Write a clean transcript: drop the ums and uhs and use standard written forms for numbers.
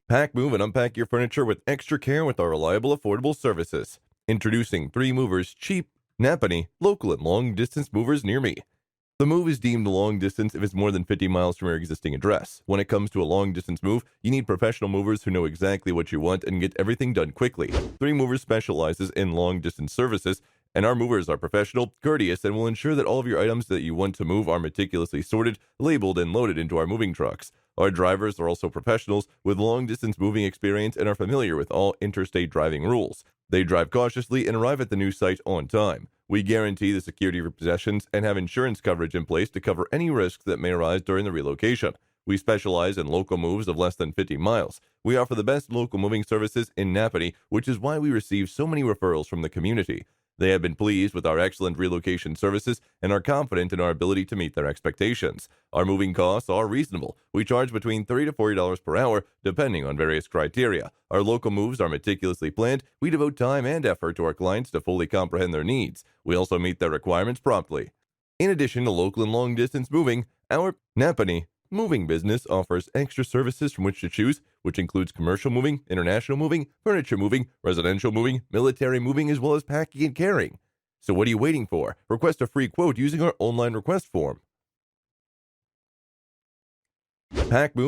Pack, move, and unpack your furniture with extra care with our reliable, affordable services. Introducing 3 Movers Cheap, Nappanee, local and long distance movers near me. The move is deemed long distance if it's more than 50 miles from your existing address. When it comes to a long distance move, you need professional movers who know exactly what you want and get everything done quickly. 3 Movers specializes in long distance services, and our movers are professional, courteous, and will ensure that all of your items that you want to move are meticulously sorted, labeled, and loaded into our moving trucks. Our drivers are also professionals with long distance moving experience and are familiar with all interstate driving rules. They drive cautiously and arrive at the new site on time. We guarantee the security of your possessions and have insurance coverage in place to cover any risks that may arise during the relocation. We specialize in local moves of less than 50 miles. We offer the best local moving services in Nappanee, which is why we receive so many referrals from the community. They have been pleased with our excellent relocation services and are confident in our ability to meet their expectations. Our moving costs are reasonable. We charge between $30 to $40 per hour, depending on various criteria. Our local moves are meticulously planned. We devote time and effort to our clients to fully comprehend their needs. We also meet their requirements promptly. In addition to local and long distance moving, our Nappanee moving business offers extra services from which to choose, which includes commercial moving, international moving, furniture moving, residential moving, military moving, as well as packing and carrying. So what are you waiting for? Request a free quote using our online request form. Pack, move,